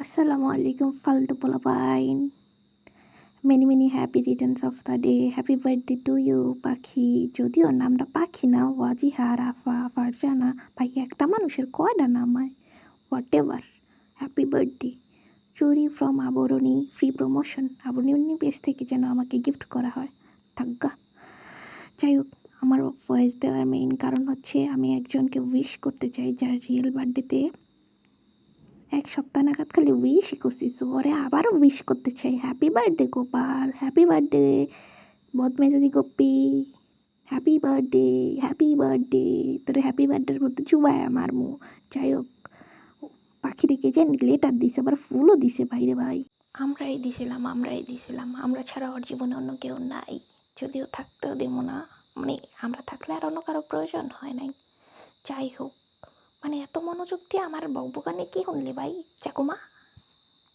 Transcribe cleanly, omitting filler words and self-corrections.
আসসালামু আলাইকুম ফালতু পোলাপাইন। Many many happy returns of the day. Happy birthday to you Pakhi. যদিও নামটা পাখি না, ওয়াজিহা, রাফা, ফারজানা। ভাই একটা মানুষের কয়টা নাম হয়? What ever, happy birthday. চুরি ফ্রম আবরণী, ফ্রি প্রমোশন। আবরণী পেজ থেকে যেন আমাকে গিফট করা হয়, থাকগা। যাই হোক, আমার ভয়েস দেওয়ার মেইন কারণ হচ্ছে আমি একজনকে উইশ করতে চাই যার রিয়েল বার্থডেতে এক সপ্তাহ নাগাদ খালি উইশই করছি, সো ওরে আবারও উইশ করতে চাই। Happy birthday Gopal, happy birthday বদমেজাজি Gopi, happy birthday, happy birthday. তোর হ্যাপি বার্থডের মধ্যে চুবায় আমার মু। যাই হোক, পাখি রেখে যে লেটার দিছে, আবার ফুলও দিছে বাইরে ভাই। আমরাই দিছিলাম, আমরা ছাড়া ওর জীবনে অন্য কেউ নাই। যদিও থাকতেও দেবো না, মানে আমরা থাকলে আর অন্য কারো প্রয়োজন হয় নাই। যাই হোক, মানে এত মনোযোগ দিয়ে আমার বকবকানি কি শুনলি ভাই চাকুমা?